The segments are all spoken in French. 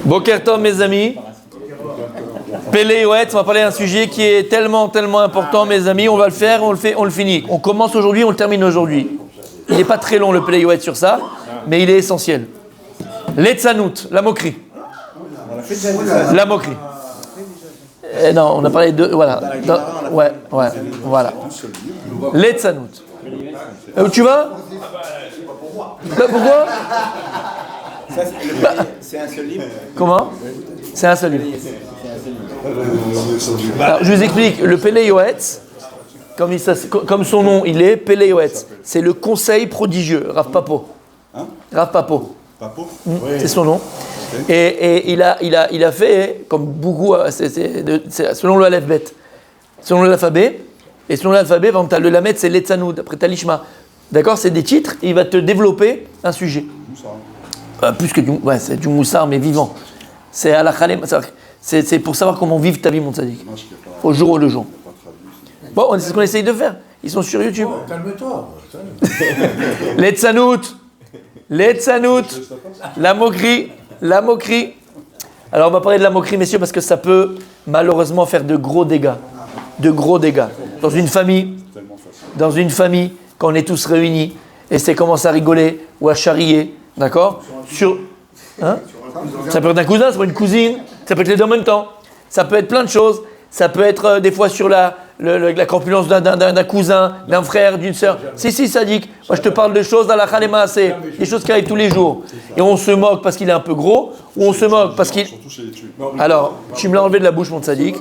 Boker Tov, mes amis. Pélé Yoetz, on va parler d'un sujet qui est tellement important, mes amis. On va le faire, on le finit. On commence aujourd'hui, on le termine aujourd'hui. Il n'est pas très long le Pélé Yoetz sur ça, mais il est essentiel. L'Etzanout, la moquerie. La moquerie. Non, on a parlé de. Voilà. Voilà. L'Etzanout. Où tu vas? Pourquoi? C'est un seul livre. Comment? C'est un seul livre. Alors, je vous explique. Le Pélé Yoetz, comme son nom, il est Pélé Yoetz. C'est le conseil prodigieux, Rav Papo. Rav Papo. Papo? C'est son nom. Et il a fait, comme beaucoup, selon le Aleph Bet, selon l'alphabet. Et selon l'alphabet, tu as le Lamed, c'est l'Etzanout, après tu as l'Ishma. D'accord? C'est des titres, et il va te développer un sujet. Plus que c'est du moussard, mais vivant. C'est à la khalem, c'est pour savoir comment vivre ta vie, mon tzaddik. Au jour le jour. Bon, c'est ce qu'on essaye de faire. Ils sont sur YouTube. Oh, calme-toi. L'Etzanout, la moquerie. Alors, on va parler de la moquerie, messieurs, parce que ça peut malheureusement faire de gros dégâts. Dans une famille, quand on est tous réunis, et c'est commence à rigoler ou à charrier. D'accord? Ça peut être un cousin, ça peut être une cousine, ça peut être les deux en même temps. Ça peut être plein de choses. Ça peut être des fois sur la corpulence d'un cousin, d'un frère, d'une sœur. Si, sadique. Moi, je te parle de choses à la khalema, c'est des choses qui arrivent tous les jours. Et on se moque parce qu'il est un peu gros, ou on se moque parce qu'il. Alors, tu me l'as enlevé de la bouche, mon sadique.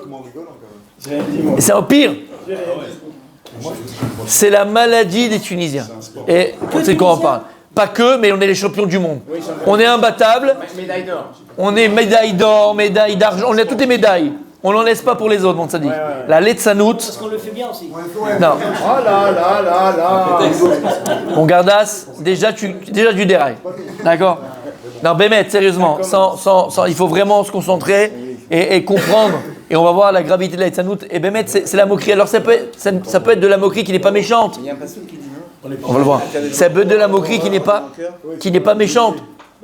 Et c'est au pire. C'est la maladie des Tunisiens. Et c'est de quoi on parle. Pas que, mais on est les champions du monde. On est imbattable. Médaille d'or. On est médaille d'or, médaille d'argent. On a toutes les médailles. On n'en laisse pas pour les autres, mon tzaddik. La L'Etzanout. Parce qu'on le fait bien aussi. Non. Oh là. Mon gardas, déjà tu dérailles. D'accord? Non, Bémet, sérieusement. Il faut vraiment se concentrer et comprendre. Et on va voir la gravité de la L'Etzanout. Et Bémet, c'est la moquerie. Alors ça peut être de la moquerie qui n'est pas méchante. Il y a un passage qui dit non. On va le voir. Ça peut être de la moquerie qui n'est pas méchante.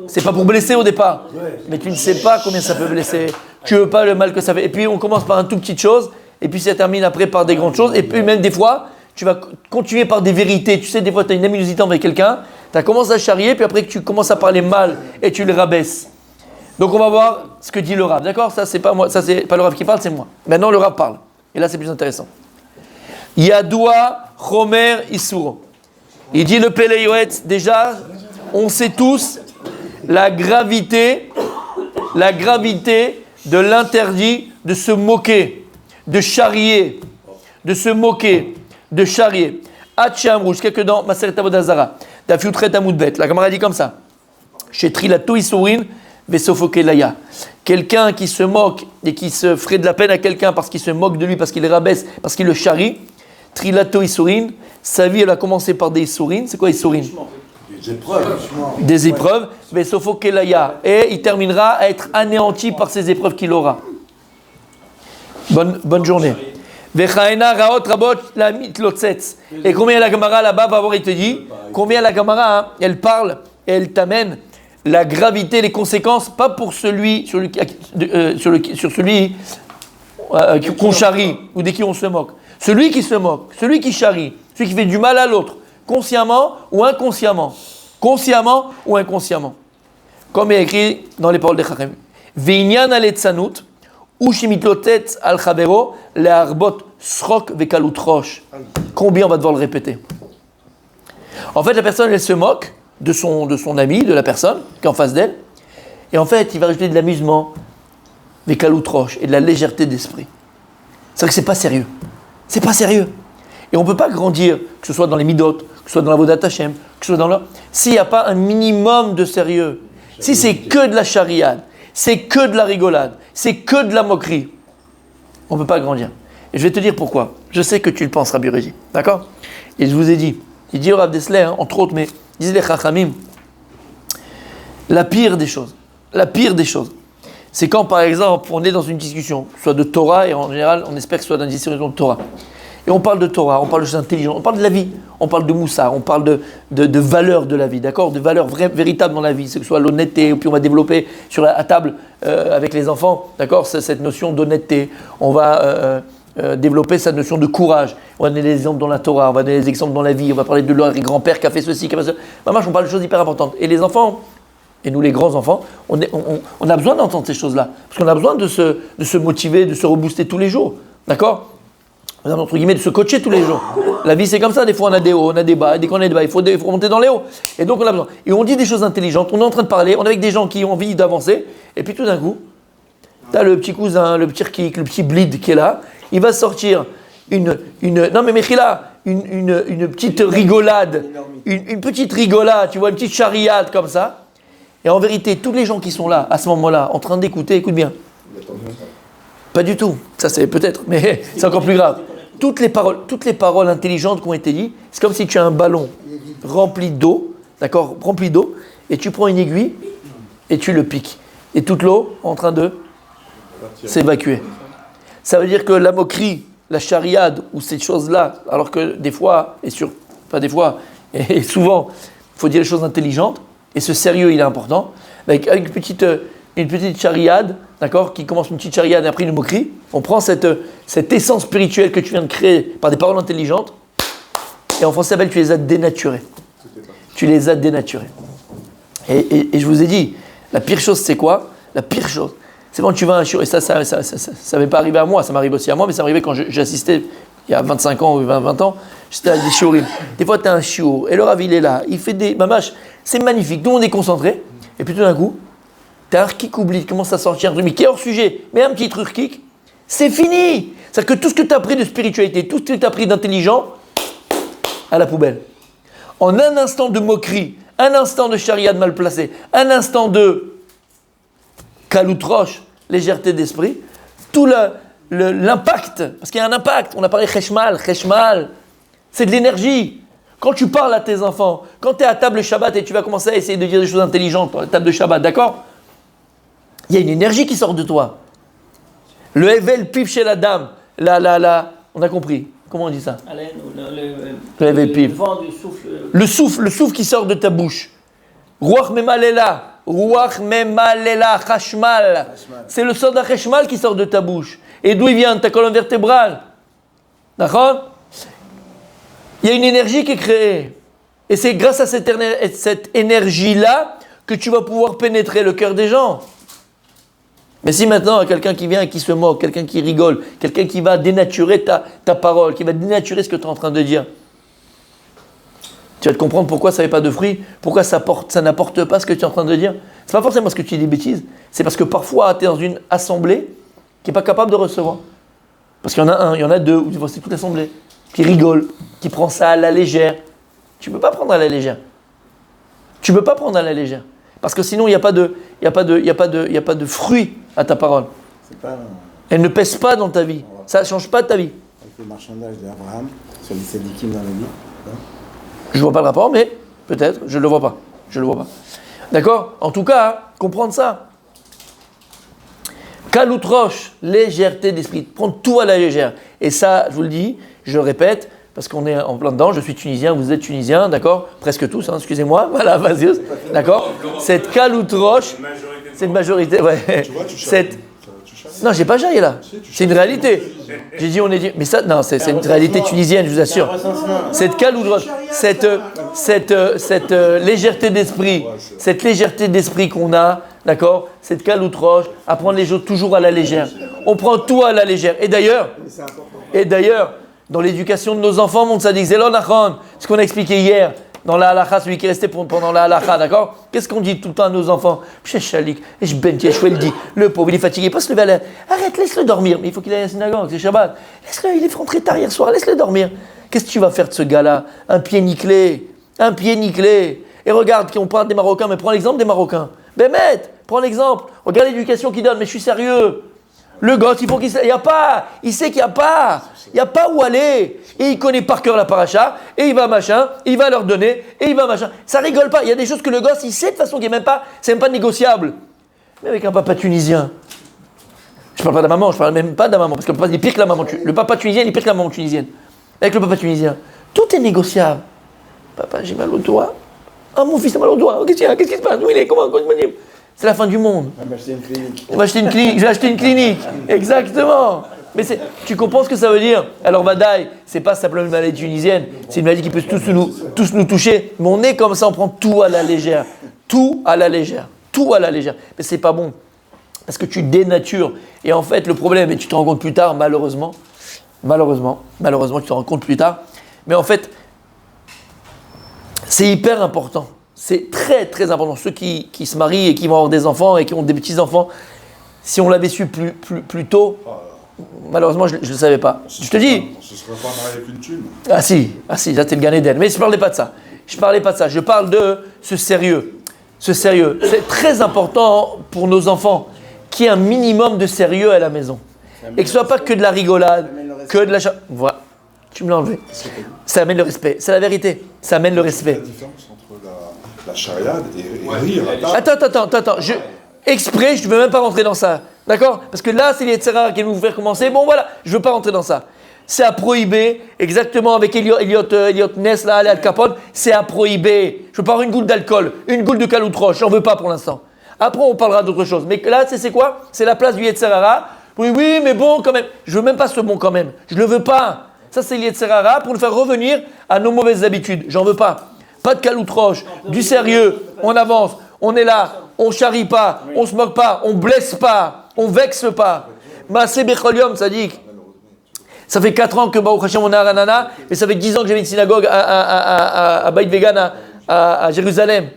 C'est pas pour blesser au départ. Mais tu ne sais pas combien ça peut blesser. Tu veux pas le mal que ça fait. Et puis on commence par une toute petite chose. Et puis ça termine après par des grandes choses. Et puis même des fois, tu vas continuer par des vérités. Tu sais, des fois tu as une animosité avec quelqu'un. Tu as commencé à charrier. Puis après que tu commences à parler mal et tu le rabaisses. Donc on va voir ce que dit le Rav. D'accord? Ça c'est pas moi. Ça c'est pas le Rav qui parle, c'est moi. Maintenant le Rav parle. Et là c'est plus intéressant. Yadoua Chomer Issour. Il dit le Pélé Yoetz, déjà, on sait tous la gravité de l'interdit de se moquer, de charrier, Hachem rouge, quelques dans Maseret Avodah Zara, Dafiutret Amoudbet. La camarade dit comme ça. Chez Trilato Isurin, Vesofokelaya. Quelqu'un qui se moque et qui se ferait de la peine à quelqu'un parce qu'il se moque de lui, parce qu'il le rabaisse, parce qu'il le charrie. Trilato Isurin, sa vie elle a commencé par des Isurin. C'est quoi Isurin? Des épreuves. Vesofokelaya. Et il terminera à être anéanti par ces épreuves qu'il aura. Bonne journée. Vechaena raot rabot la mitlotzetz. Et combien la Gemara là-bas va voir, il te dit, combien la Gemara, elle parle et elle t'amène la gravité, les conséquences, pas pour celui qu'on charrie ou de qui on se moque. Celui qui se moque, celui qui charrie, celui qui fait du mal à l'autre, consciemment ou inconsciemment. Comme il est écrit dans les paroles de Chachem. Ve'inyan al-etzanut, ushmitlotet al-chavero, le'arbot srok ve'kalut rosh. Combien on va devoir le répéter? En fait, la personne, elle se moque de son ami, de la personne qui est en face d'elle. Et en fait, il va rajouter de l'amusement, ve'kalut rosh, et de la légèreté d'esprit. C'est vrai que c'est pas sérieux. Et on ne peut pas grandir, que ce soit dans les midot, que ce soit dans la Avodat Hashem, que ce soit dans le... S'il n'y a pas un minimum de sérieux, si c'est que de la chariade, c'est que de la rigolade, c'est que de la moquerie, on ne peut pas grandir. Et je vais te dire pourquoi. Je sais que tu le penses, Rabbi Régi. D'accord? Et je vous ai dit, il dit au Rav Dessler, entre autres, mais il disait les Chachamim, la pire des choses, c'est quand, par exemple, on est dans une discussion, soit de Torah, et en général, on espère que ce soit dans une discussion de Torah. Et on parle de Torah, on parle de choses intelligentes, on parle de la vie, on parle de Moussar, on parle de valeurs de la vie, d'accord? De valeurs véritables dans la vie, que ce soit l'honnêteté, puis on va développer à table avec les enfants, d'accord? Cette notion d'honnêteté. On va développer cette notion de courage. On va donner des exemples dans la Torah, on va donner des exemples dans la vie, on va parler de leur grand-père qui a fait ceci, qui a fait ça. Maman, on parle de choses hyper importantes. Et les enfants, et nous les grands enfants, on a besoin d'entendre ces choses-là. Parce qu'on a besoin de se motiver, de se rebooster tous les jours, d'accord? Entre guillemets, de se coacher tous les jours. La vie, c'est comme ça. Des fois, on a des hauts, on a des bas. Et dès qu'on est des bas, il faut remonter dans les hauts. Et donc, on a besoin. Et on dit des choses intelligentes. On est en train de parler. On est avec des gens qui ont envie d'avancer. Et puis, tout d'un coup, tu as le petit cousin, le petit Rkik, le petit Blid qui est là. Il va sortir une petite rigolade. Une petite rigolade, tu vois, une petite chariade comme ça. Et en vérité, tous les gens qui sont là, à ce moment-là, en train d'écouter, écoute bien. Pas du tout. Ça, c'est peut-être, mais c'est encore plus grave. Toutes les paroles intelligentes qui ont été dites, c'est comme si tu as un ballon rempli d'eau, d'accord, rempli d'eau, et tu prends une aiguille et tu le piques. Et toute l'eau en train de s'évacuer. Ça veut dire que la moquerie, la chariade ou ces choses-là, alors que des fois, et souvent, il faut dire les choses intelligentes, et ce sérieux, il est important, avec une petite chariade, d'accord, qui commence une petite chariade et après une moquerie. On prend cette essence spirituelle que tu viens de créer par des paroles intelligentes, et en français, tu les as dénaturées. Tu les as dénaturées. Et je vous ai dit, la pire chose, c'est quoi? La pire chose, c'est quand tu vas à un shiur, et ça m'est pas arrivé à moi, ça m'arrive aussi à moi, mais ça m'arrivait quand j'assistais, il y a 25 ans ou 20 ans, j'étais à des shiurim. Des fois, tu as un shiur, et le rav, il est là, il fait des mamaches, c'est magnifique, tout le monde est concentré, et puis tout d'un coup, tu as un Rkik oublie, commence à sortir un truc, mais qui est hors sujet, mais un petit truc Rkik, c'est fini. C'est-à-dire que tout ce que tu as appris de spiritualité, tout ce que tu as appris d'intelligent, à la poubelle. En un instant de moquerie, un instant de chariade mal placée, un instant de caloutroche, légèreté d'esprit, tout l'impact, parce qu'il y a un impact, on a parlé cheshmal, c'est de l'énergie. Quand tu parles à tes enfants, quand tu es à table Shabbat et tu vas commencer à essayer de dire des choses intelligentes à la table de Shabbat, d'accord? Il y a une énergie qui sort de toi. Le Hevel Pif chez la dame, on a compris. Comment on dit ça? Le Hevel Pif. Le souffle qui sort de ta bouche. Ruach Memalela, Chashmal. C'est le son d'un Chashmal qui sort de ta bouche. Et d'où il vient? De ta colonne vertébrale. D'accord? Il y a une énergie qui est créée. Et c'est grâce à cette énergie-là que tu vas pouvoir pénétrer le cœur des gens. Mais si maintenant, il y a quelqu'un qui vient et qui se moque, quelqu'un qui rigole, quelqu'un qui va dénaturer ta parole, qui va dénaturer ce que tu es en train de dire, tu vas te comprendre pourquoi ça n'avait pas de fruits, pourquoi ça n'apporte pas ce que tu es en train de dire. C'est pas forcément parce que tu dis des bêtises, c'est parce que parfois tu es dans une assemblée qui n'est pas capable de recevoir. Parce qu'il y en a un, il y en a deux, ou c'est toute l'assemblée, qui rigole, qui prend ça à la légère. Tu ne peux pas prendre à la légère. Tu ne peux pas prendre à la légère. Parce que sinon, il n'y a pas de fruit à ta parole. Elle ne pèse pas dans ta vie. Ça ne change pas ta vie. Avec le marchandage d'Abraham sur les Sédikim dans la vie. Je ne vois pas le rapport, mais peut-être, je ne le vois pas. D'accord? En tout cas, comprendre ça. Kaloutroche, légèreté d'esprit. Prendre tout à la légère. Et ça, je vous le dis, je le répète, parce qu'on est en plein dedans. Je suis tunisien, vous êtes tunisien, d'accord? Presque tous, hein, excusez-moi. Voilà, vas-y. D'accord? Cette kaloutroche, c'est une majorité. Ouais. Tu vois, tu charries. Non, j'ai pas jaillé là. C'est une réalité. J'ai dit, on est dit. Mais ça, non, c'est une réalité tunisienne, je vous assure. Cette kaloutroche, cette légèreté d'esprit, qu'on a, d'accord? Cette kaloutroche, à prendre les choses toujours à la légère. On prend tout à la légère. Et d'ailleurs, dans l'éducation de nos enfants, mon tzaddik, Zelon Achon, ce qu'on a expliqué hier, dans la halakha, celui qui est resté pendant la halakha, d'accord? Qu'est-ce qu'on dit tout le temps à nos enfants? Le pauvre, il est fatigué, il ne peut pas se lever à l'heure. Arrête, laisse-le dormir. Mais il faut qu'il aille à la synagogue, c'est Shabbat. Laisse-le, il est rentré tard hier soir, laisse-le dormir. Qu'est-ce que tu vas faire de ce gars-là? Un pied nickelé. Et regarde, on parle des Marocains, mais prends l'exemple des Marocains. Bémet, prends l'exemple. Regarde l'éducation qu'il donne, mais je suis sérieux. Le gosse, il sait qu'il n'y a pas où aller. Et il connaît par cœur la paracha, et il va machin, il va leur donner, et il va machin. Ça rigole pas. Il y a des choses que le gosse, il sait de façon qui n'est c'est même pas négociable. Mais avec un papa tunisien, je parle pas de la maman, je parle même pas de la maman, parce que le papa il est pire que la maman. Le papa tunisien, il est pire que la maman tunisienne. avec le papa tunisien. Tout est négociable. Papa, j'ai mal au doigt. Ah, mon fils a mal au doigt. Qu'est-ce qu'il y a? Qu'est-ce qui se passe? Où il est? Comment? C'est la fin du monde. On va acheter une clinique. On va acheter une clinique. Je vais acheter une clinique. Exactement. Mais tu comprends ce que ça veut dire? Alors, Badaï, c'est pas simplement une maladie tunisienne. C'est une maladie qui peut tous nous toucher. Mais on est comme ça, on prend tout à la légère. Tout à la légère. Tout à la légère. Mais c'est pas bon. Parce que tu dénatures. Et en fait, le problème, et tu te rends compte plus tard, malheureusement, tu te rends compte plus tard. Mais en fait, c'est hyper important. C'est très, très important. Ceux qui se marient et qui vont avoir des enfants et qui ont des petits-enfants, si on l'avait su plus tôt, malheureusement, je ne le savais pas. Je te dis. On se serait pas marié avec une thune. Ah si, là, t'es le Gan Eden. Mais je ne parlais pas de ça. Je parle de ce sérieux. Ce sérieux. C'est très important pour nos enfants qu'il y ait un minimum de sérieux à la maison. Et que ce ne soit pas que de la rigolade, que de la... Voilà. Tu me l'as enlevé. Ça amène le respect. C'est la vérité. Ça amène le respect. La différence entre la chariade et rire. Attends. Exprès, je ne veux même pas rentrer dans ça. D'accord? Parce que là, c'est les Yetzirah qui nous faire commencer. Bon, voilà, je ne veux pas rentrer dans ça. C'est à prohiber, exactement avec Elliot Ness, là, Al Capone, c'est à prohiber. Je veux pas avoir une goutte d'alcool, une goutte de caloutroche, j'en veux pas pour l'instant. Après, on parlera d'autre chose. Mais là, c'est quoi? C'est la place du Yetzirah. Oui, mais bon, quand même. Je veux même pas ce bon quand même. Je le veux pas. Ça, c'est le Yetzirah pour nous faire revenir à nos mauvaises habitudes. J'en veux pas. Pas de caloutroche, du sérieux, on avance, on est là, on charrie pas, on se moque pas, on blesse pas, on vexe pas. Maaseh Bechol ça dit. Ça fait 4 ans que Baruch Hashem on a à Ranana, et ça fait 10 ans que j'avais une synagogue à Beit Vegan à Jérusalem.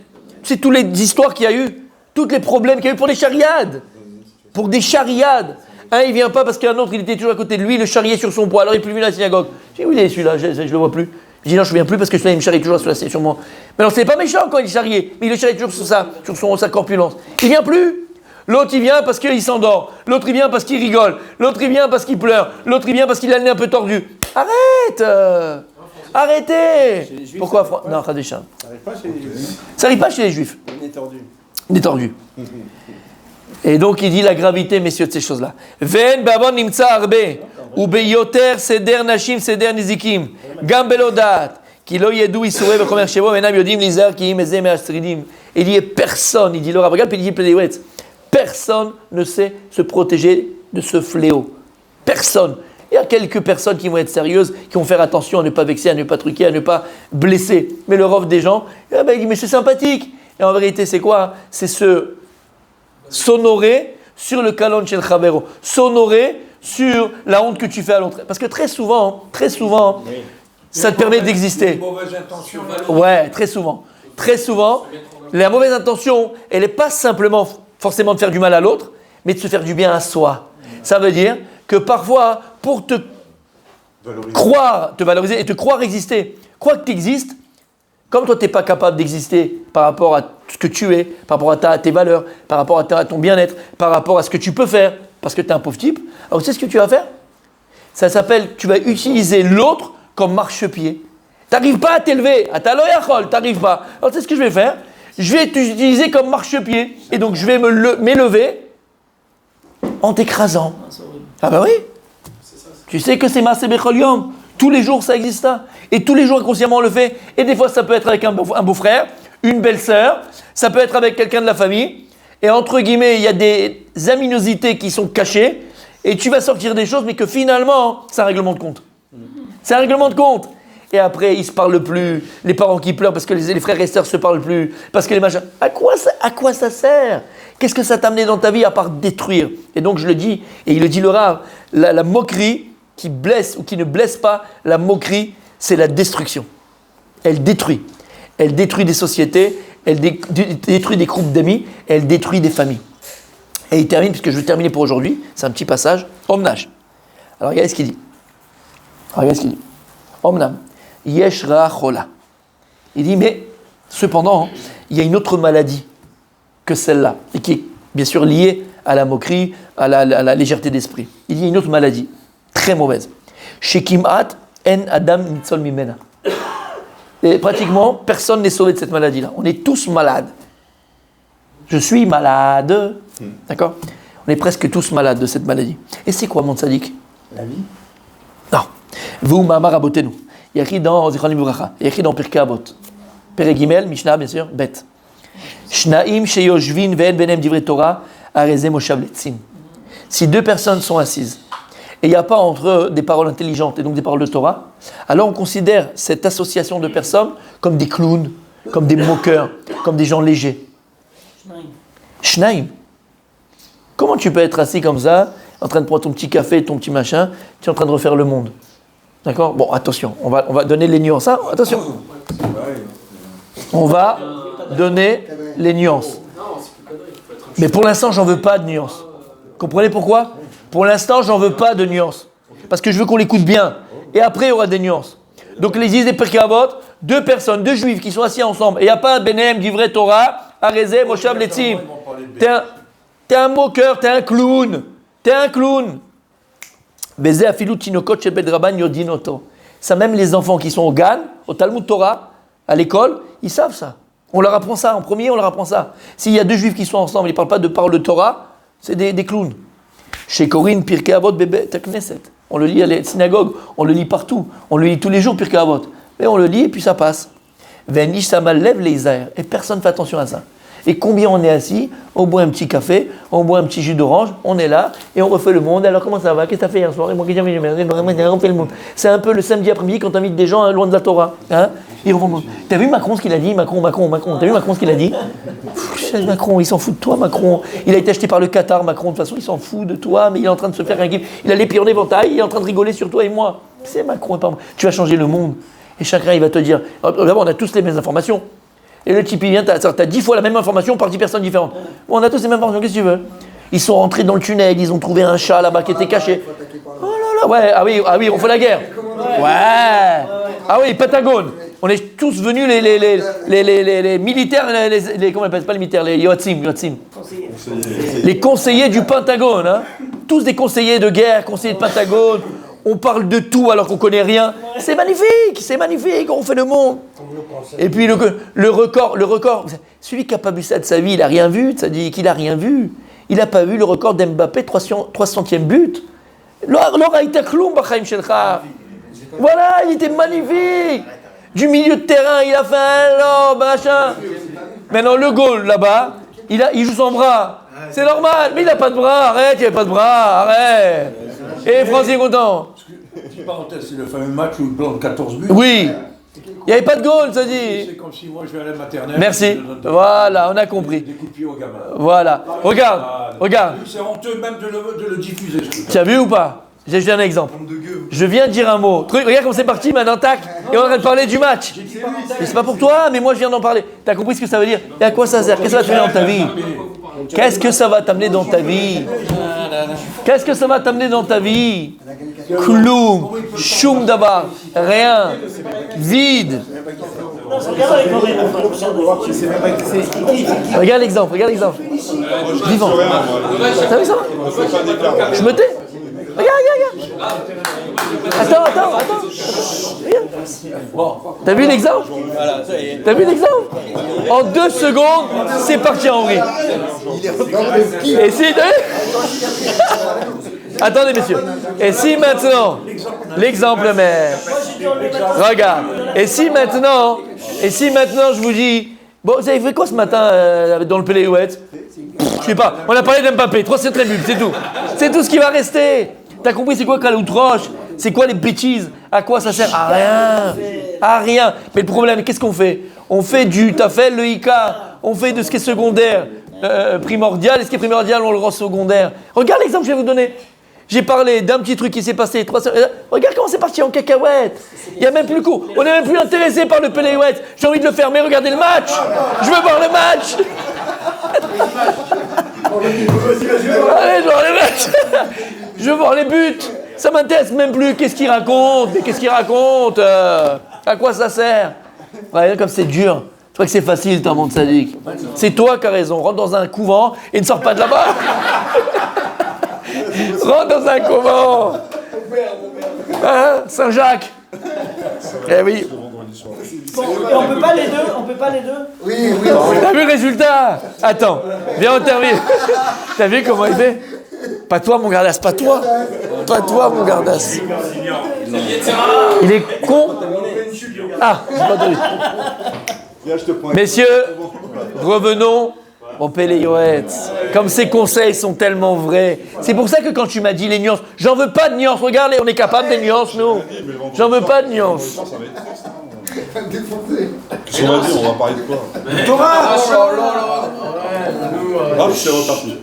C'est toutes les histoires qu'il y a eu, tous les problèmes qu'il y a eu pour des chariades. Pour des chariades. Un, il vient pas parce qu'un autre, il était toujours à côté de lui, le charriait sur son poids, alors il n'est plus venu à la synagogue. Je dis, où il est celui-là? Je le vois plus. Je dis, non, je ne viens plus parce que celui-là, il me charrie toujours sur moi. Mais alors, c'est pas méchant quand il charriait, mais il le charrie toujours sur sa corpulence. Il vient plus. L'autre, il vient parce qu'il s'endort. L'autre, il vient parce qu'il rigole. L'autre, il vient parce qu'il pleure. L'autre, il vient parce qu'il a le nez un peu tordu. Arrête! Arrêtez! Pourquoi non, Khadécha. Ça n'arrive pas chez les juifs. Ça n'arrive pas chez les juifs. On est tordu. On est tordu. Et donc, il dit la gravité, messieurs, de ces choses-là. Ven bavon nimtza arbe, ou beyoter seder nashim seder nizikim, gam belodat, ki lo yedou isoure bechomer shebo, venam yodim lizar ki im eze meastridim. Il dit personne, il dit le Rav, regarde, puis il dit Pédéouetz, personne ne sait se protéger de ce fléau. Personne. Il y a quelques personnes qui vont être sérieuses, qui vont faire attention à ne pas vexer, à ne pas truquer, à ne pas blesser. Mais le rov des gens, il dit mais c'est sympathique. Et en vérité, c'est quoi? C'est se s'honorer sur le kalon shel chavero, s'honorer sur la honte que tu fais à l'autre. Parce que très souvent, ça te permet d'exister. Ouais, très souvent. La mauvaise intention, elle n'est pas simplement forcément de faire du mal à l'autre, mais de se faire du bien à soi. Ça veut dire que parfois, pour te valoriser et te croire exister, crois que tu existes, comme toi, tu n'es pas capable d'exister par rapport à ce que tu es, par rapport à tes valeurs, par rapport à ton bien-être, par rapport à ce que tu peux faire, parce que tu es un pauvre type, alors tu sais ce que tu vas faire? Ça s'appelle, tu vas utiliser l'autre comme marchepied. Tu n'arrives pas à t'élever, à ta loyachol, tu n'arrives pas. Alors tu sais ce que je vais faire? Je vais t'utiliser comme marchepied. Et donc je vais m'élever en t'écrasant. Ah ben oui. Tu sais que c'est Maaseh Bechol Yom. Tous les jours, ça existe. Et tous les jours, inconsciemment, on le fait. Et des fois, ça peut être avec un beau-frère, une belle-sœur. Ça peut être avec quelqu'un de la famille. Et entre guillemets, il y a des aminosités qui sont cachées. Et tu vas sortir des choses, mais que finalement, c'est un règlement de compte. C'est un règlement de compte. Et après, ils ne se parlent plus. Les parents qui pleurent parce que les frères et sœurs ne se parlent plus. Parce que les machins. À quoi ça sert? Qu'est-ce que ça t'a amené dans ta vie à part détruire? Et donc, je le dis, et il le dit le Rav, la moquerie qui blesse ou qui ne blesse pas, la moquerie, c'est la destruction. Elle détruit. Elle détruit des sociétés, elle détruit des groupes d'amis, elle détruit des familles. Et il termine, puisque je vais terminer pour aujourd'hui, c'est un petit passage, Omnage. Alors regardez ce qu'il dit. Omnam, yesh ra chola. Il dit, mais cependant, il y a une autre maladie que celle-là, et qui est bien sûr liée à la moquerie, à la légèreté d'esprit. Il dit, il y a une autre maladie, très mauvaise. Shekimat en adam nitzol mimena. Et pratiquement, personne n'est sauvé de cette maladie-là. On est tous malades. Je suis malade. D'accord? On est presque tous malades de cette maladie. Et c'est quoi, mon tzaddik? La vie? Non. Vous, Mahamar Abotenu. Il y a écrit dans Zichronim Livracha. Il y a écrit dans Pirkei Avot. Perek Gimel, Mishnah, bien sûr, Bet. Shnaim sheyoshvin ve'en benem divrei Torah, areze moshav letzim. Si deux personnes sont assises, et il n'y a pas entre eux des paroles intelligentes et donc des paroles de Torah, alors on considère cette association de personnes comme des clowns, comme des moqueurs, comme des gens légers. Shnaim. Comment tu peux être assis comme ça, en train de prendre ton petit café, ton petit machin, tu es en train de refaire le monde? D'accord? Bon, attention, on va donner les nuances. Hein? Attention. On va donner les nuances. Mais pour l'instant, j'en veux pas de nuances. Comprenez pourquoi? Pour l'instant, j'en veux pas de nuances. Parce que je veux qu'on l'écoute bien. Et après, il y aura des nuances. Donc, les disent des Pirkei Avot, deux personnes, deux juifs qui sont assis ensemble, et il n'y a pas un Benem, divrei Torah, Arezeh, Moshav Letzim. T'es un moqueur, t'es un clown. T'es un clown. Bezeh afilu tinokot shebed rabban yodin oto. Ça, même les enfants qui sont au Gan, au Talmud Torah, à l'école, ils savent ça. On leur apprend ça, en premier, on leur apprend ça. S'il y a deux juifs qui sont ensemble, ils ne parlent pas de paroles de Torah, c'est des clowns. Chez Corinne, Pirkei Avot, Bebet Knesset. On le lit à la synagogue, on le lit partout. On le lit tous les jours, Pirkei Avot. Mais on le lit et puis ça passe. Venish Samal lève les airs. Et personne ne fait attention à ça. Et combien on est assis, on boit un petit café, on boit un petit jus d'orange, on est là et on refait le monde. Alors comment ça va? Qu'est-ce que tu as fait hier soir? Moi, qu'est-ce que j'ai fait le monde. C'est un peu le samedi après-midi quand tu invites des gens loin de la Torah. Hein? Ils refont le monde. T'as vu Macron ce qu'il a dit? Macron. T'as vu Macron ce qu'il a dit? Macron, il s'en fout de toi, Macron. Il a été acheté par le Qatar, Macron. De toute façon, il s'en fout de toi, mais il est en train de se faire un kiff. Il a les pieds en éventail, il est en train de rigoler sur toi et moi. C'est Macron et pas moi. Tu vas changer le monde. Et chacun, il va te dire. D'abord, on a tous les mêmes informations. Et le type, il vient, t'as 10 fois la même information par 10 personnes différentes. Bon, on a tous les mêmes informations, qu'est-ce que tu veux? Ils sont rentrés dans le tunnel, ils ont trouvé un chat là-bas qui était caché. Oh là là, ouais, ah oui, on fait la guerre. Ouais. Ah oui, Pentagone. On est tous venus les militaires, comment on appelle, pas les militaires, les Yoatzim. Les conseillers du Pentagone, hein. Tous des conseillers de guerre, conseillers de Pentagone. On parle de tout alors qu'on connaît rien. C'est magnifique, on fait le monde. Et puis le record, celui qui n'a pas vu ça de sa vie, il n'a rien vu, ça dit qu'il n'a rien vu. Il n'a pas vu le record d'Mbappé, 300e but. Voilà, il était magnifique. Du milieu de terrain, il a fait un lob, machin. Maintenant, le goal là-bas, il joue sans bras. C'est normal, mais il n'a pas de bras, arrête, il n'y avait pas de bras, arrête. Et Francis est content. Petite parenthèse, c'est le fameux match où il plante 14 buts. Oui. Il n'y avait pas de goal, ça dit. C'est comme si moi je vais à la maternelle. Merci. Voilà, on a compris. Des coups de pied aux gamins. Voilà. Regarde. C'est honteux même de le diffuser. Tu as vu ou pas? J'ai juste un exemple. Je viens de dire un mot. Regarde comment c'est parti maintenant, tac. Et on est en train de parler du match. Mais c'est pas pour toi, mais moi je viens d'en parler. T'as compris ce que ça veut dire? Et à quoi ça sert? Qu'est-ce que ça va t'amener dans ta vie? Qu'est-ce que ça va t'amener dans ta vie? Qu'est-ce que ça va t'amener dans ta vie? Kloum, choum dabar, rien, vide. Regarde l'exemple. Vivant. T'as vu ça? Je me tais. Regarde. Attends. Regarde. T'as vu l'exemple? En 2 secondes, c'est parti en vrille. Et si... Attendez, messieurs. Et si maintenant... L'exemple mère. Regarde. Et si maintenant, je vous dis... Bon, vous avez fait quoi ce matin dans le Péléouette? Je sais pas. On a parlé d'Mbappé. 3 buts, c'est tout. C'est tout ce qui va rester. T'as compris c'est quoi Kaloutroche? C'est quoi les bêtises? À quoi ça sert? À rien. Mais le problème, qu'est-ce qu'on fait? On fait du tafel, le Ika. On fait de ce qui est secondaire primordial. Et ce qui est primordial, on le rend secondaire. Regarde l'exemple que je vais vous donner. J'ai parlé d'un petit truc qui s'est passé 3 semaines. Regarde comment c'est parti en cacahuète. Il n'y a même plus le coup. On n'est même plus intéressé par le Péléouette. J'ai envie de le fermer. Regardez le match. Je veux voir le match. Allez, je veux voir les matchs. Je veux voir les buts. Ça m'intéresse même plus. Qu'est-ce qu'il raconte? À quoi ça sert? Ouais, comme c'est dur. Tu crois que c'est facile, ton monde sadique? C'est toi qui as raison. Rentre dans un couvent et ne sors pas de là-bas. Rentre dans un couvent. Hein, Saint-Jacques. Eh oui. Et on peut pas les deux? Oui. T'as vu le résultat? Attends, viens on termine. T'as vu comment il fait? Pas toi mon gardas, pas toi mon gardas. Il est con. Ah, j'ai pas entendu. Viens, je te prends. Messieurs, revenons au Péléoët. Comme ces conseils sont tellement vrais. C'est pour ça que quand tu m'as dit les nuances, j'en veux pas de nuances. Regardez, on est capable des nuances, nous. J'en veux pas de nuances. Ça va être triste, hein. Qu'est-ce qu'on va dire? On va parler de quoi? Ah, c'est reparti.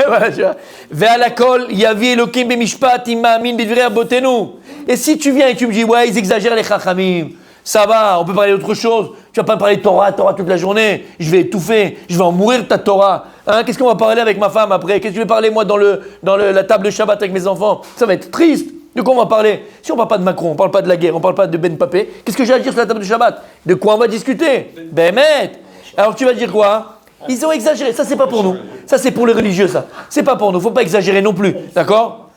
Voilà, tu vois. Ve'alakol yavi Elokim b'mishpat im ma'amin b'dvrei abotenu. Et si tu viens et tu me dis, ouais, ils exagèrent les chachamim, ça va, on peut parler d'autre chose. Tu vas pas me parler de Torah toute la journée. Je vais étouffer, je vais en mourir de ta Torah. Hein, qu'est-ce qu'on va parler avec ma femme après? Qu'est-ce que je vais parler moi dans la table de Shabbat avec mes enfants? Ça va être triste. De quoi on va parler? Si on parle pas de Macron, on parle pas de la guerre, on parle pas de Ben Papé, qu'est-ce que j'ai à dire sur la table de Shabbat? De quoi on va discuter? Bémet. Alors tu vas dire quoi? Ils ont exagéré. Ça c'est pas pour nous. Ça c'est pour les religieux ça. C'est pas pour nous. Faut pas exagérer non plus. D'accord?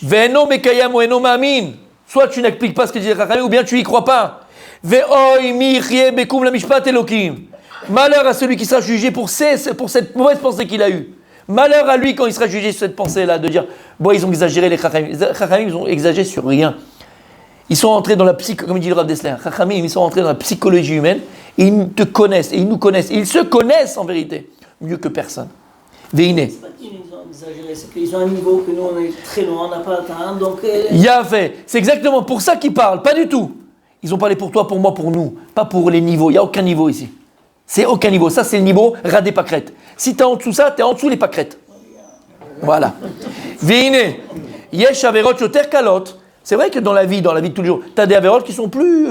Ve'eno mekayam ou eno ma'amin. Soit tu n'expliques pas ce que dit Chachamim, ou bien tu y crois pas. Ve'oi mi yichyeh bekum la mishpat Elokim. Malheur à celui qui sera jugé pour cette mauvaise pensée qu'il a eue. Malheur à lui quand il sera jugé sur cette pensée-là, de dire, bon, ils ont exagéré les Chachamim. Les Chachamim, ils ont exagéré sur rien. Ils sont entrés dans la psychologie, comme dit le Rav Dessler, Chachamim, ils sont entrés dans la psychologie humaine, et ils te connaissent, et ils nous connaissent, et ils se connaissent en vérité, mieux que personne. Veine. C'est pas qu'ils ont exagéré, c'est qu'ils ont un niveau que nous on est très loin, on n'a pas atteint. Donc. Yahvé, c'est exactement pour ça qu'ils parlent, pas du tout. Ils ont parlé pour toi, pour moi, pour nous, pas pour les niveaux. Il n'y a aucun niveau ici. C'est aucun niveau. Ça, c'est le niveau radé pâquerettes. Si tu es en dessous ça, tu es en dessous les pâquerettes. Voilà. Veine. Yesh averot yoter kalot. C'est vrai que dans la vie de tous les jours, tu as des averot qui sont plus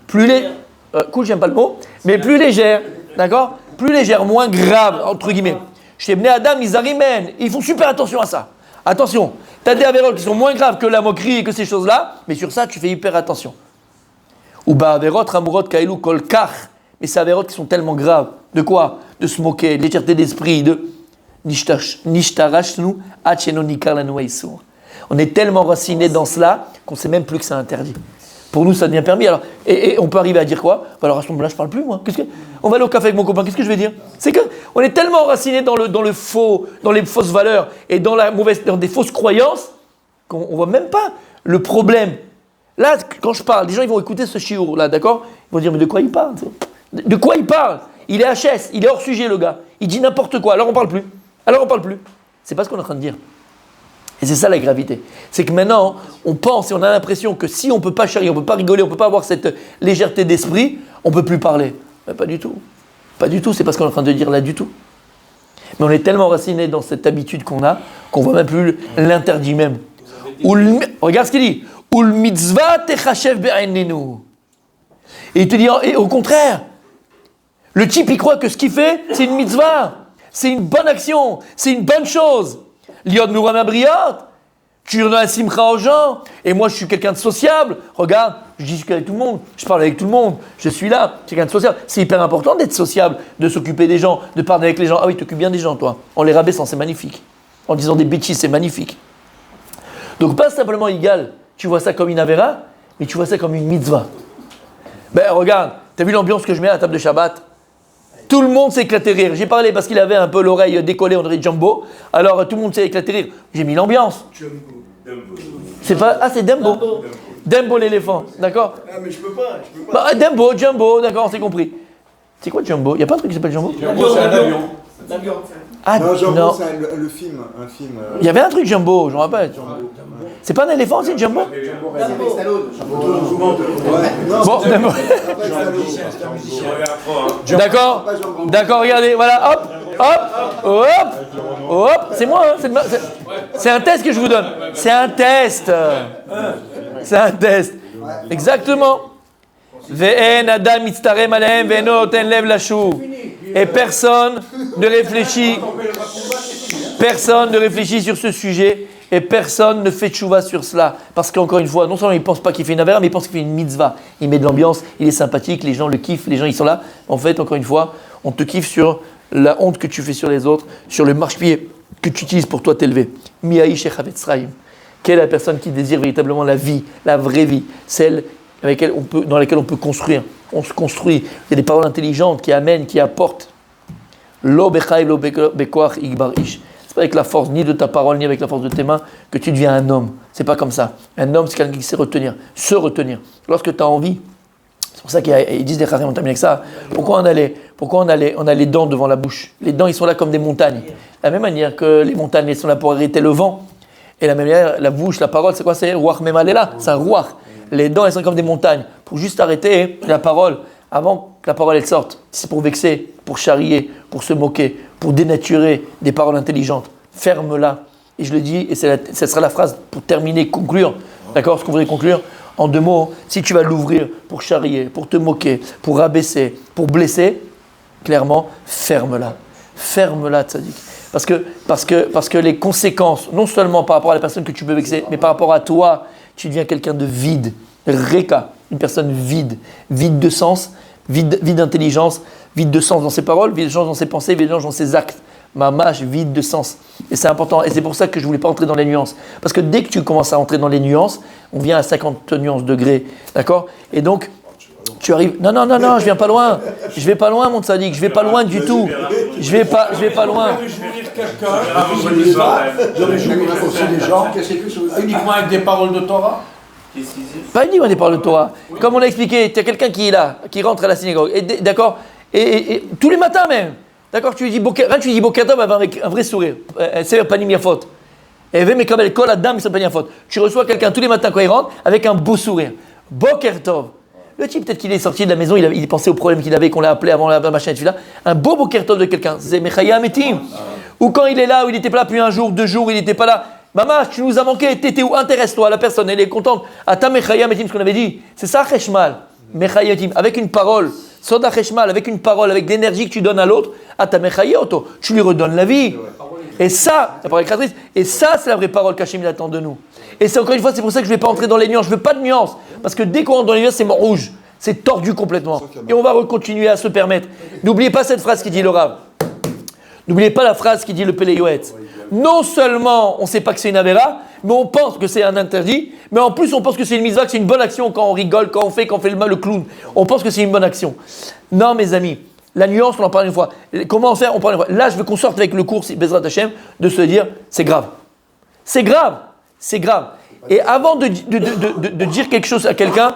cool, j'aime pas le mot, mais plus légères. D'accord? Plus légères, moins graves, entre guillemets. Chez Bnei Adam, ils arriment. Ils font super attention à ça. Attention. Tu as des averot qui sont moins graves que la moquerie et que ces choses-là, mais sur ça, tu fais hyper attention. Ou ba averot ramurot kailou kol kach. Mais ces avérotes qui sont tellement graves. De quoi? De se moquer, de légèreté d'esprit, de nishtarashnu acheno nikar lanu haïsour. On est tellement raciné dans cela qu'on ne sait même plus que c'est interdit. Pour nous, ça devient permis. Alors, et on peut arriver à dire quoi? Alors à ce moment-là, je ne parle plus, moi. On va aller au café avec mon copain, qu'est-ce que je vais dire? C'est qu'on est tellement raciné dans le faux, dans les fausses valeurs et dans des fausses croyances qu'on ne voit même pas le problème. Là, quand je parle, les gens ils vont écouter ce chiour là, d'accord? Ils vont dire, mais de quoi il parle? De quoi il parle? Il est HS, il est hors sujet le gars. Il dit n'importe quoi, alors on parle plus. C'est pas ce qu'on est en train de dire. Et c'est ça la gravité. C'est que maintenant, on pense et on a l'impression que si on ne peut pas charrier, on ne peut pas rigoler, on ne peut pas avoir cette légèreté d'esprit, on ne peut plus parler. Mais pas du tout. Pas du tout, c'est pas ce qu'on est en train de dire là du tout. Mais on est tellement enraciné dans cette habitude qu'on a, qu'on ne voit même plus l'interdit même. Regarde ce qu'il dit. Ul mitzvah techachev be'ainenu. Et il te dit, et au contraire, le type il croit que ce qu'il fait, c'est une mitzvah, c'est une bonne action, c'est une bonne chose. Liod Muram Abriot, tu donnes un simcha aux gens, et moi je suis quelqu'un de sociable. Regarde, je discute avec tout le monde, je parle avec tout le monde, je suis là, quelqu'un de sociable. C'est hyper important d'être sociable, de s'occuper des gens, de parler avec les gens. Ah oui, tu t'occupes bien des gens, toi. En les rabaissant, c'est magnifique. En disant des bêtises, c'est magnifique. Donc pas simplement égal, tu vois ça comme une avéra, mais tu vois ça comme une mitzvah. Ben regarde, t'as vu l'ambiance que je mets à la table de Shabbat? Tout le monde s'est éclaté rire. J'ai parlé parce qu'il avait un peu l'oreille décollée, on dirait Jumbo. Alors tout le monde s'est éclaté rire. J'ai mis l'ambiance. C'est pas... Ah, c'est Dumbo. Dumbo l'éléphant, d'accord? Ah, mais je peux pas. Bah, Dumbo, Jumbo, d'accord, on s'est compris. C'est quoi Jumbo? Il n'y a pas un truc qui s'appelle Jumbo? Jumbo, c'est un avion. Ah, Non, Jumbo, non. c'est un film. Il y avait un truc Jumbo, je me rappelle. C'est pas un éléphant, c'est Jumbo? Bon, Dumbo. D'accord, d'accord, regardez, voilà, hop, c'est moi, hein, c'est un test que je vous donne. C'est un test. C'est un test. Exactement. Ve'en adam mitztarem alehem ve'eno oten lev lashuv. Et personne ne réfléchit sur ce sujet et personne ne fait tchouva sur cela. Parce qu'encore une fois, non seulement il ne pense pas qu'il fait une avéra, mais il pense qu'il fait une mitzvah. Il met de l'ambiance, il est sympathique, les gens le kiffent, les gens ils sont là. En fait, encore une fois, on te kiffe sur la honte que tu fais sur les autres, sur le marchepied que tu utilises pour toi t'élever. Miaï Sheikh Havetzraïm. Quelle est la personne qui désire véritablement la vie, la vraie vie, celle dans laquelle on peut construire. On se construit. Il y a des paroles intelligentes qui amènent, qui apportent. Lo bechaïv, lo bekoach, igbar ish. C'est pas avec la force ni de ta parole, ni avec la force de tes mains que tu deviens un homme. C'est pas comme ça. Un homme, c'est quelqu'un qui sait retenir, se retenir. Lorsque tu as envie, c'est pour ça qu'ils disent des Chachamim, on termine avec ça. Pourquoi on a les dents devant la bouche? Les dents, ils sont là comme des montagnes. De la même manière que les montagnes, elles sont là pour arrêter le vent. Et de la même manière, la bouche, la parole, c'est quoi? C'est Ruach Memalela, c'est un Ruach. Les dents, elles sont comme des montagnes. Pour juste arrêter la parole, avant que la parole, elle sorte. C'est pour vexer, pour charrier, pour se moquer, pour dénaturer des paroles intelligentes. Ferme-la. Et je le dis, et ça sera la phrase pour terminer, conclure. D'accord? Ce qu'on voudrait conclure. En 2 mots, si tu vas l'ouvrir pour charrier, pour te moquer, pour rabaisser, pour blesser, clairement, ferme-la. Ferme-la, tzaddik. Parce que les conséquences, non seulement par rapport à la personne que tu peux vexer, mais par rapport à toi, tu deviens quelqu'un de vide. Reka, une personne vide. Vide de sens, vide d'intelligence, vide de sens dans ses paroles, vide de sens dans ses pensées, vide de sens dans ses actes. Mamash, vide de sens. Et c'est important. Et c'est pour ça que je ne voulais pas entrer dans les nuances. Parce que dès que tu commences à entrer dans les nuances, on vient à 50 nuances degrés. D'accord? Et donc, tu arrives. Non, je viens pas loin. Je vais pas loin, mon tzaddik. Je vais pas loin du tout. Je vais pas loin. De réjouir aussi des gens, uniquement avec des paroles de Torah. Pas uniquement des paroles de Torah. Comme on a expliqué, tu as quelqu'un qui est là, qui rentre à la synagogue. Et, d'accord? Et tous les matins même. D'accord, tu lui dis Bokertov avec un vrai sourire. C'est pas ni faute. Et mais comme elle colle la dame, c'est pas ni faute. Tu reçois quelqu'un tous les matins quand il rentre avec un beau sourire. Bokertov. Le type, peut-être qu'il est sorti de la maison, il pensait au problème qu'il avait, qu'on l'a appelé avant la machin et tout là. Un beau Bokertov de quelqu'un. C'est Mechaya Metim. Ou quand il est là, ou il n'était pas là depuis 1 jour, 2 jours, il n'était pas là. Maman, tu nous as manqué, t'étais où? Intéresse-toi, la personne, elle est contente. Ata Mechaya Metim, ce qu'on avait dit. C'est ça, Cheshmal. Mechaya Metim. Avec une parole. Soda Cheshmal, avec une parole, avec l'énergie que tu donnes à l'autre, tu lui redonnes la vie. Et ça, la parole créatrice, et ça, c'est la vraie parole qu'Hachem attend de nous. Et c'est encore une fois, c'est pour ça que je ne vais pas entrer dans les nuances. Je ne veux pas de nuances. Parce que dès qu'on rentre dans les nuances, c'est rouge. C'est tordu complètement. Et on va continuer à se permettre. N'oubliez pas cette phrase qui dit le Rav. N'oubliez pas la phrase qui dit le Pélé Yoetz. Non seulement on ne sait pas que c'est une avéra, mais on pense que c'est un interdit, mais en plus on pense que c'est une mitzvah, que c'est une bonne action quand on rigole, quand on fait le mal, le clown. On pense que c'est une bonne action. Non, mes amis, la nuance, on en parle une fois. Comment faire? On parle une fois. Là, je veux qu'on sorte avec le cours, Bezrat Hashem, de se dire, c'est grave. C'est grave. C'est grave. Et avant de dire quelque chose à quelqu'un,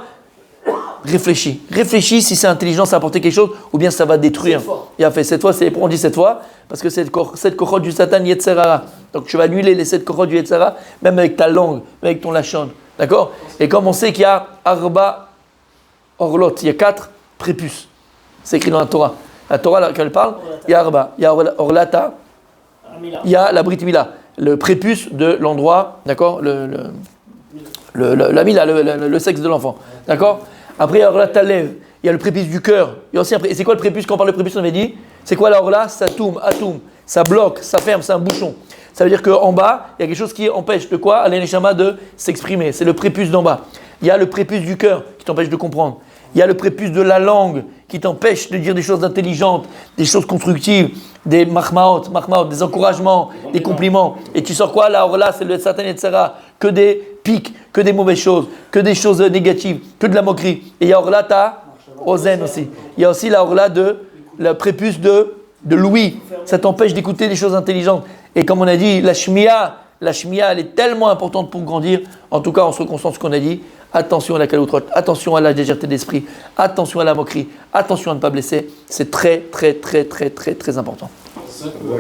réfléchis. Réfléchis si c'est intelligent, ça va apporter quelque chose, ou bien ça va détruire. Il a fait 7 fois, on dit 7 fois, parce que c'est 7 kochot du Satan Yetzerara. Donc tu vas annuler les 7 kochot du Yetzerara, même avec ta langue, même avec ton lachon. D'accord? Et comme on sait qu'il y a Arba Orlot, il y a 4 prépuces. C'est écrit dans la Torah. La Torah, là, quand elle parle, il y a Arba, il y a Orlata, il y a la Brit Mila, le prépuce de l'endroit, d'accord? La Mila, le sexe de l'enfant. D'accord? Après, il y a Orlata Lev, il y a le prépuce du cœur. Il y a aussi et c'est quoi le prépuce? Quand on parle de prépuce, on avait dit, c'est quoi la Orla? Ça toum, atum, ça bloque, ça ferme, c'est un bouchon. Ça veut dire qu'en bas, il y a quelque chose qui empêche de quoi? Alain Neshama de s'exprimer. C'est le prépuce d'en bas. Il y a le prépuce du cœur qui t'empêche de comprendre. Il y a le prépuce de la langue qui t'empêche de dire des choses intelligentes, des choses constructives, des mahmaot, des encouragements, des compliments. Et tu sors quoi? La Orla, c'est le Satan etc. Que des pics, que des mauvaises choses, que des choses négatives, que de la moquerie. Et il y a Orla ta Ozen aussi. Il y a aussi la Orla de la prépuce de l'ouïe. Ça t'empêche d'écouter des choses intelligentes. Et comme on a dit, la shmiya, elle est tellement importante pour grandir. En tout cas, on se concentre sur ce qu'on a dit. Attention à la caloutrotte, attention à la légèreté d'esprit, attention à la moquerie, attention à ne pas blesser. C'est très, très, très, très, très, très important.